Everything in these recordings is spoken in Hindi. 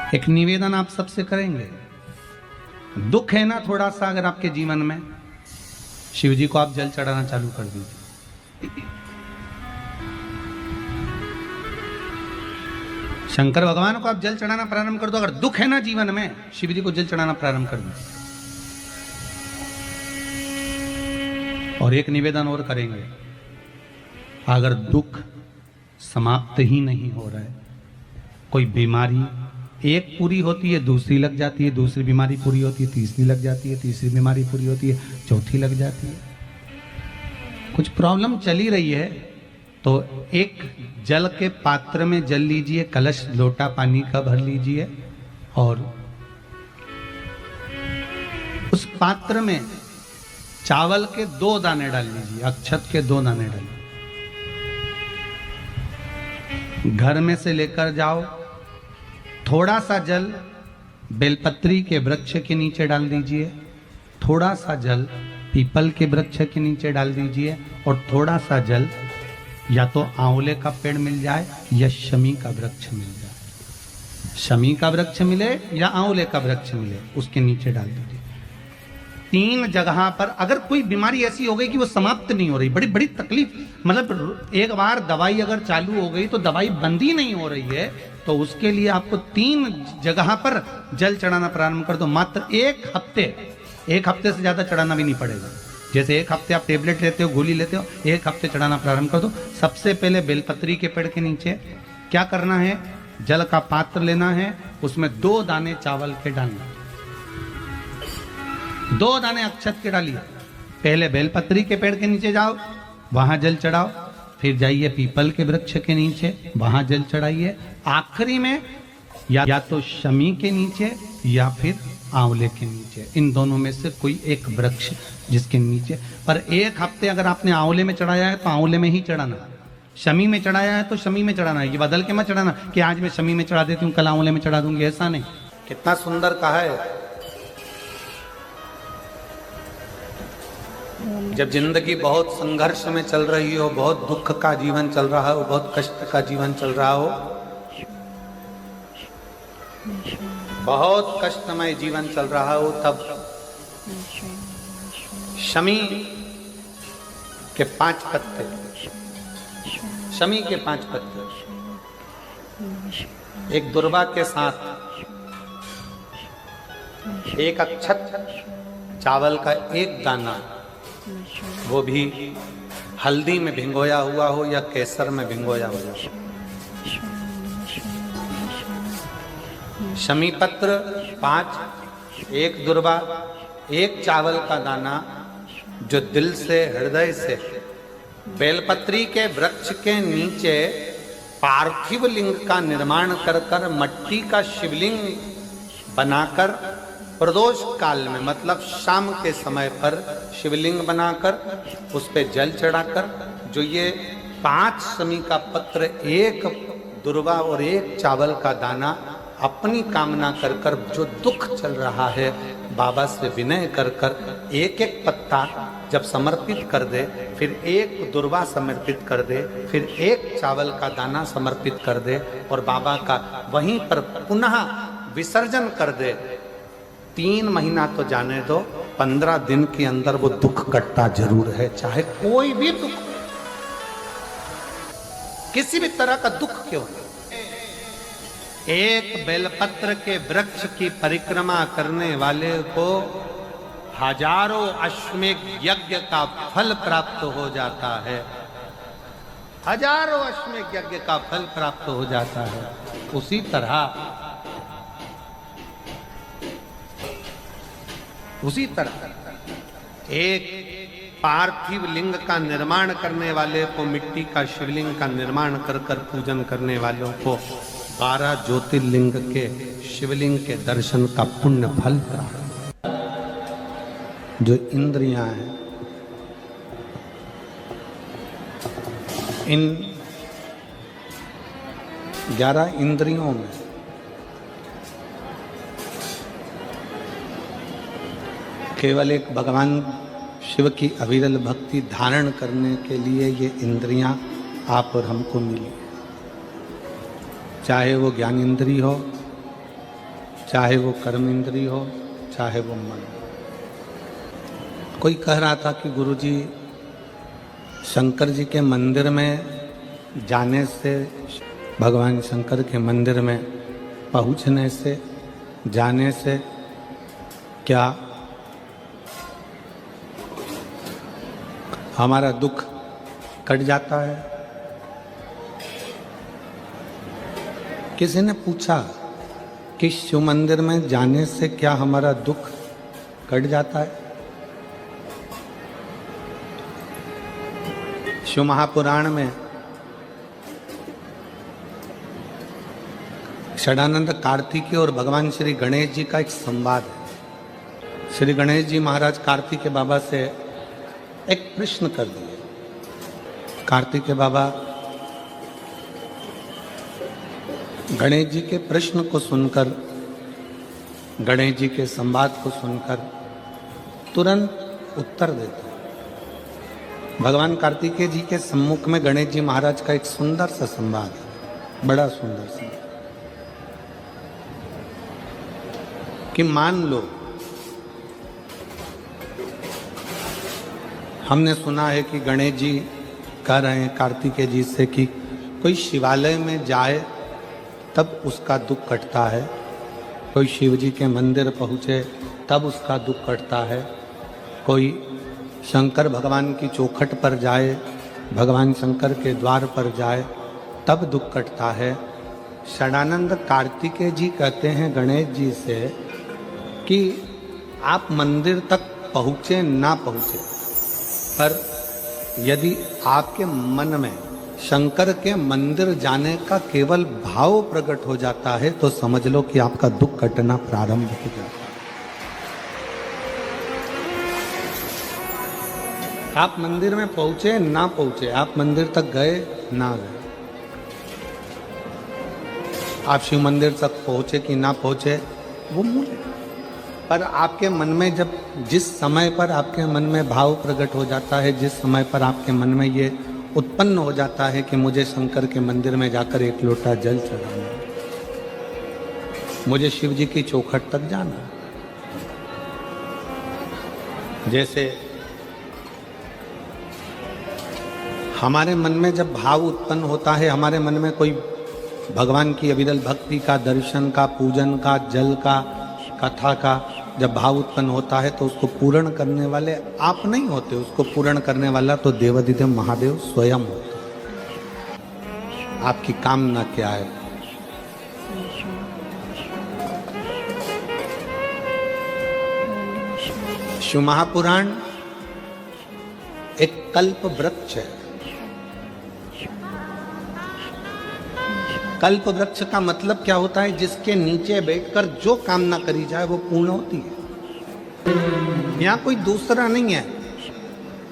एक निवेदन आप सबसे करेंगे, दुख है ना थोड़ा सा अगर आपके जीवन में, शिव जी को आप जल चढ़ाना चालू कर दीजिए। शंकर भगवान को आप जल चढ़ाना प्रारंभ कर दो। अगर दुख है ना जीवन में, शिव जी को जल चढ़ाना प्रारंभ कर दो। और एक निवेदन और करेंगे, अगर दुख समाप्त ही नहीं हो रहा है, कोई बीमारी एक पूरी होती है दूसरी लग जाती है, दूसरी बीमारी पूरी होती है तीसरी लग जाती है, तीसरी बीमारी पूरी होती है चौथी लग जाती है, कुछ प्रॉब्लम चली रही है, तो एक जल के पात्र में जल लीजिए, कलश लोटा पानी का भर लीजिए और उस पात्र में चावल के 2 दाने डाल लीजिए, अक्षत के 2 दाने डालिए। घर में से लेकर जाओ, थोड़ा सा जल बेलपत्री के वृक्ष के नीचे डाल दीजिए, थोड़ा सा जल पीपल के वृक्ष के नीचे डाल दीजिए और थोड़ा सा जल या तो आंवले का पेड़ मिल जाए या शमी का वृक्ष मिल जाए, शमी का वृक्ष मिले या आंवले का वृक्ष मिले, उसके नीचे डाल दीजिए। 3 जगह पर अगर कोई बीमारी ऐसी हो गई कि वो समाप्त नहीं हो रही, बड़ी बड़ी तकलीफ, मतलब एक बार दवाई अगर चालू हो गई तो दवाई बंद ही नहीं हो रही है, तो उसके लिए आपको 3 जगह पर जल चढ़ाना प्रारंभ कर दो। मात्र 1 हफ्ते से ज्यादा चढ़ाना भी नहीं पड़ेगा। जैसे 1 हफ्ते आप टेबलेट लेते हो, गोली लेते हो, 1 हफ्ते चढ़ाना प्रारंभ कर दो। सबसे पहले बेलपत्री के पेड़ के नीचे क्या करना है, जल का पात्र लेना है, उसमें 2 दाने चावल के डालना, 2 दाने अक्षत के डालिए। पहले बेलपत्री के पेड़ के नीचे जाओ, वहां जल चढ़ाओ, फिर जाइए पीपल के वृक्ष के नीचे, वहां जल चढ़ाइए, आखिरी में या तो शमी के नीचे या फिर आंवले के नीचे, इन दोनों में से कोई एक वृक्ष जिसके नीचे। पर 1 हफ्ते अगर आपने आंवले में चढ़ाया है तो आंवले में ही चढ़ाना, शमी में चढ़ाया है तो शमी में चढ़ाना है। ये बदल के मत चढ़ाना कि आज मैं शमी में चढ़ा देती हूँ कल आंवले में चढ़ा दूंगी, ऐसा नहीं। कितना सुंदर कहा है, जब जिंदगी बहुत संघर्ष में चल रही हो, बहुत दुख का जीवन चल रहा हो, बहुत कष्ट का जीवन चल रहा हो, बहुत कष्टमय जीवन चल रहा हो, तब शमी के 5 पत्ते, शमी के 5 पत्ते, एक दुर्वा के साथ, एक अक्षत चावल का 1 दाना, वो भी हल्दी में भिंगोया हुआ हो या केसर में भिंगोया हुआ हो, शमी पत्र 5, 1 दुर्वा, 1 चावल का दाना, जो दिल से हृदय से बेलपत्री के वृक्ष के नीचे पार्थिव लिंग का निर्माण कर कर मट्टी का शिवलिंग बनाकर प्रदोष काल में, मतलब शाम के समय पर शिवलिंग बनाकर उस पे जल चढ़ाकर, जो ये 5 शमी का पत्र, 1 दुर्वा और 1 चावल का दाना, अपनी कामना कर कर जो दुख चल रहा है बाबा से विनय कर कर 1-1 पत्ता जब समर्पित कर दे, फिर 1 दुर्वा समर्पित कर दे, फिर 1 चावल का दाना समर्पित कर दे और बाबा का वहीं पर पुनः विसर्जन कर दे, 3 महीना तो जाने दो, 15 दिन के अंदर वो दुख कटता जरूर है, चाहे कोई भी दुख, किसी भी तरह का दुख क्यों नहीं। 1 बेलपत्र के वृक्ष की परिक्रमा करने वाले को हजारों अश्वमेघ यज्ञ का फल प्राप्त हो जाता है, हजारों अश्वमेघ यज्ञ का फल प्राप्त हो जाता है। उसी तरह एक पार्थिव लिंग का निर्माण करने वाले को, मिट्टी का शिवलिंग का निर्माण कर कर पूजन करने वालों को 12 ज्योतिर्लिंग के शिवलिंग के दर्शन का पुण्य फल प्राप्त। जो इंद्रियां हैं, इन 11 इंद्रियों में केवल एक भगवान शिव की अविरल भक्ति धारण करने के लिए ये इंद्रियां आप और हमको मिली, चाहे वो ज्ञान इंद्री हो, चाहे वो कर्म इंद्री हो, चाहे वो मन। कोई कह रहा था कि गुरुजी, शंकर जी के मंदिर में जाने से, भगवान शंकर के मंदिर में पहुंचने से, जाने से क्या हमारा दुख कट जाता है? किसी ने पूछा कि शिव मंदिर में जाने से क्या हमारा दुख कट जाता है? शिव महापुराण में षडानंद कार्तिकेय और भगवान श्री गणेश जी का एक संवाद है। श्री गणेश जी महाराज कार्तिकेय बाबा से एक प्रश्न कर दिए। कार्तिकेय बाबा गणेश जी के प्रश्न को सुनकर, गणेश जी के संवाद को सुनकर तुरंत उत्तर देते हैं। भगवान कार्तिकेय जी के सम्मुख में गणेश जी महाराज का एक सुंदर सा संवाद है, बड़ा सुंदर सा, कि मान लो हमने सुना है कि गणेश जी कह रहे हैं कार्तिकेय जी से कि कोई शिवालय में जाए तब उसका दुख कटता है, कोई शिव जी के मंदिर पहुँचे तब उसका दुख कटता है, कोई शंकर भगवान की चौखट पर जाए, भगवान शंकर के द्वार पर जाए तब दुख कटता है। षडानंद कार्तिकेय जी कहते हैं गणेश जी से कि आप मंदिर तक पहुँचे ना पहुँचे, पर यदि आपके मन में शंकर के मंदिर जाने का केवल भाव प्रकट हो जाता है तो समझ लो कि आपका दुख कटना प्रारंभ हो जाता है। आप मंदिर में पहुंचे ना पहुंचे, आप मंदिर तक गए ना गए, आप शिव मंदिर तक पहुंचे कि ना पहुंचे, वो मूल है। पर आपके मन में जब, जिस समय पर आपके मन में भाव प्रकट हो जाता है, जिस समय पर आपके मन में ये उत्पन्न हो जाता है कि मुझे शंकर के मंदिर में जाकर एक लोटा जल चढ़ाना, मुझे शिव जी की चौखट तक जाना, जैसे हमारे मन में जब भाव उत्पन्न होता है, हमारे मन में कोई भगवान की अविरल भक्ति का, दर्शन का, पूजन का, जल का, कथा का जब भाव उत्पन्न होता है तो उसको पूर्ण करने वाले आप नहीं होते, उसको पूर्ण करने वाला तो देवाधिदेव महादेव स्वयं होते। आपकी कामना क्या है? शिव महापुराण एक कल्प वृक्ष है। कल्प वृक्ष का मतलब क्या होता है? जिसके नीचे बैठकर जो कामना करी जाए वो पूर्ण होती है। यहाँ कोई दूसरा नहीं है।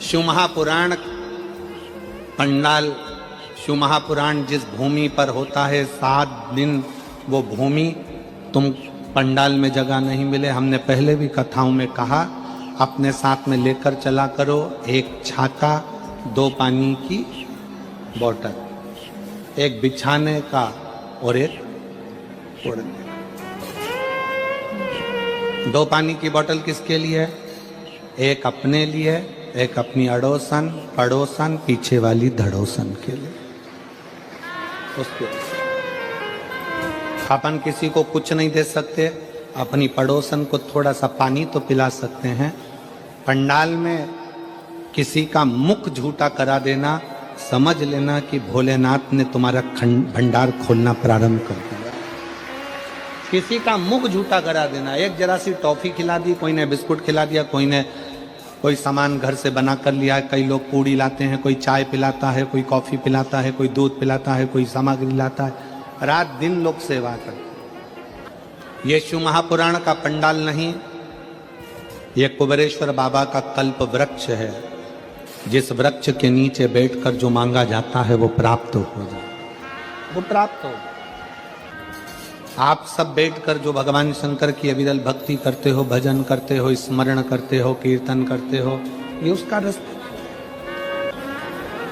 शिव महापुराण पंडाल, शिव महापुराण जिस भूमि पर होता है 7 दिन वो भूमि तुम पंडाल में जगह नहीं मिले, हमने पहले भी कथाओं में कहा, अपने साथ में लेकर चला करो एक छाता, 2 पानी की बोतल, एक बिछाने का और एक ओढ़ने का। 2 पानी की बोतल किसके लिए? एक अपने लिए, एक अपनी अड़ोसन पड़ोसन पीछे वाली धड़ोसन के लिए। उसके अपन किसी को कुछ नहीं दे सकते, अपनी पड़ोसन को थोड़ा सा पानी तो पिला सकते हैं। पंडाल में किसी का मुख झूठा करा देना, समझ लेना कि भोलेनाथ ने तुम्हारा भंडार खोलना प्रारंभ कर दिया। किसी का मुख झूठा करा देना, एक जरा सी टॉफी खिला दी, कोई ने बिस्कुट खिला दिया, कोई ने कोई सामान घर से बना कर लिया है। कई लोग पूड़ी लाते हैं, कोई चाय पिलाता है, कोई कॉफी पिलाता है, कोई दूध पिलाता है, कोई सामग्री लाता है, रात दिन लोग सेवा करते हैं। ये शिव महापुराण का पंडाल नहीं, ये कुबेरेश्वर बाबा का कल्प वृक्ष है, जिस वृक्ष के नीचे बैठकर जो मांगा जाता है वो प्राप्त हो जाए, वो प्राप्त हो। आप सब बैठकर जो भगवान शंकर की अविरल भक्ति करते हो, भजन करते हो, स्मरण करते हो, कीर्तन करते हो, ये उसका रास्ता।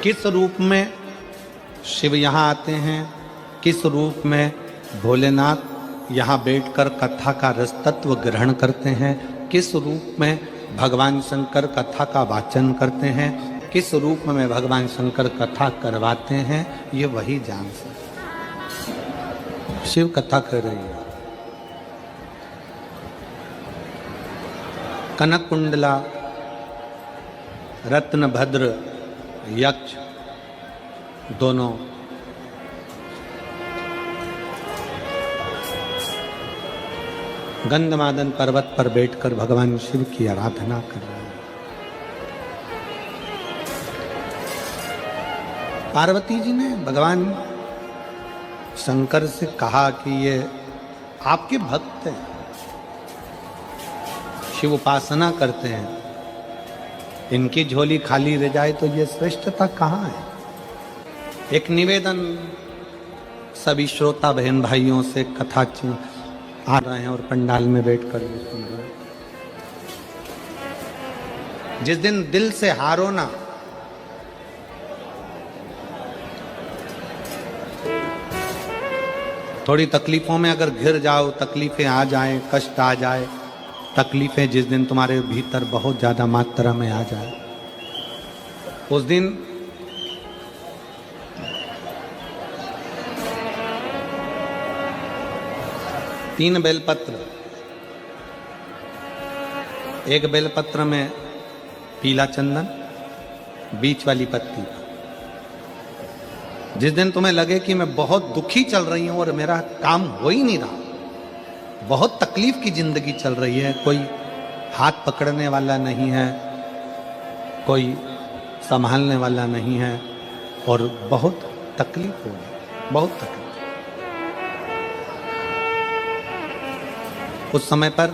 किस रूप में शिव यहाँ आते हैं, किस रूप में भोलेनाथ यहाँ बैठकर कथा का रस तत्व ग्रहण करते हैं, किस रूप में भगवान शंकर कथा का वाचन करते हैं, किस रूप में भगवान शंकर कथा करवाते हैं, ये वही जान सकते। शिव कथा कर रही है। कनक कुंडला, रत्नभद्र, यक्ष दोनों गंधमादन पर्वत पर बैठकर भगवान शिव की आराधना कर रहे हैं। पार्वती जी ने भगवान शंकर से कहा कि ये आपके भक्त हैं, शिव उपासना करते हैं, इनकी झोली खाली रह जाए तो ये श्रेष्ठता कहाँ है। एक निवेदन सभी श्रोता बहन भाइयों से, कथा आ रहे हैं और पंडाल में बैठकर सुन रहे हैं। जिस दिन दिल से हारो ना, थोड़ी तकलीफों में अगर घिर जाओ, तकलीफें आ जाए, कष्ट आ जाए, तकलीफें जिस दिन तुम्हारे भीतर बहुत ज्यादा मात्रा में आ जाए, उस दिन तीन बेलपत्र, एक बेलपत्र में पीला चंदन, बीच वाली पत्ती। जिस दिन तुम्हें लगे कि मैं बहुत दुखी चल रही हूं और मेरा काम हो ही नहीं रहा, बहुत तकलीफ की जिंदगी चल रही है, कोई हाथ पकड़ने वाला नहीं है, कोई संभालने वाला नहीं है और बहुत तकलीफ हो रही, बहुत तकलीफ। उस समय पर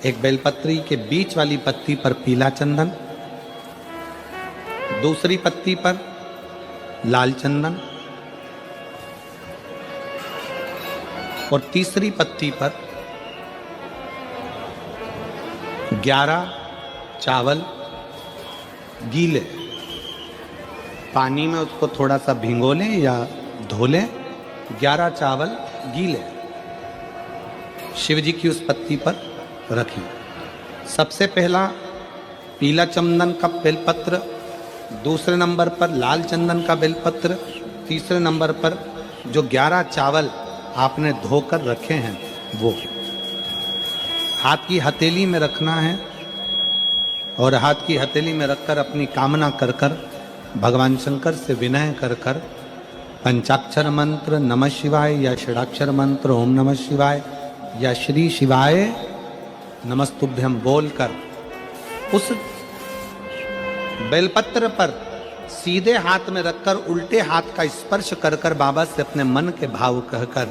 एक बेलपत्री के बीच वाली पत्ती पर पीला चंदन, दूसरी पत्ती पर लाल चंदन और तीसरी पत्ती पर 11 चावल गीले, पानी में उसको थोड़ा सा भिगो लें या धो लें, 11 चावल गीले शिव जी की उस पत्ती पर रखी। सबसे पहला पीला चंदन का बेलपत्र, दूसरे नंबर पर लाल चंदन का बेलपत्र, तीसरे नंबर पर जो 11 चावल आपने धोकर रखे हैं वो हाथ की हथेली में रखना है और हाथ की हथेली में रखकर अपनी कामना कर कर भगवान शंकर से विनय कर कर पंचाक्षर मंत्र नमः शिवाय या षडाक्षर मंत्र ओम नमः शिवाय या श्री शिवाय नमस्तुभ्यम बोलकर उस बेलपत्र पर सीधे हाथ में रखकर उल्टे हाथ का स्पर्श कर कर बाबा से अपने मन के भाव कहकर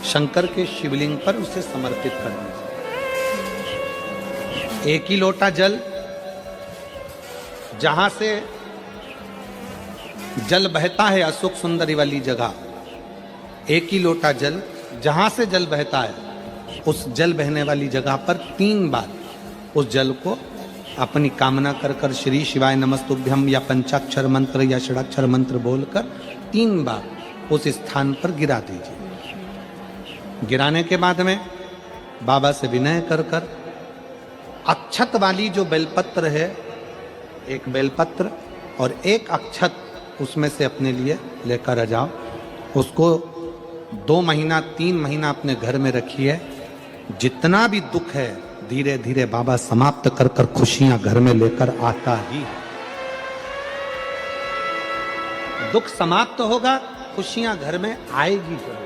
शंकर के शिवलिंग पर उसे समर्पित कर दीजिए। एक ही लोटा जल, जहां से जल बहता है अशोक सुंदरी वाली जगह, एक ही लोटा जल जहां से जल बहता है उस जल बहने वाली जगह पर 3 बार उस जल को अपनी कामना कर कर श्री शिवाय नमस्तुभ्यम या पंचाक्षर मंत्र या षडाक्षर मंत्र बोलकर 3 बार उस स्थान पर गिरा दीजिए। गिराने के बाद में बाबा से विनय कर कर अक्षत वाली जो बेलपत्र है, एक बेलपत्र और एक अक्षत उसमें से अपने लिए लेकर आ जाओ। उसको 2 महीना 3 महीना अपने घर में रखिए। जितना भी दुख है धीरे धीरे बाबा समाप्त कर कर खुशियां घर में लेकर आता ही है। दुख समाप्त होगा, खुशियां घर में आएगी जरूर।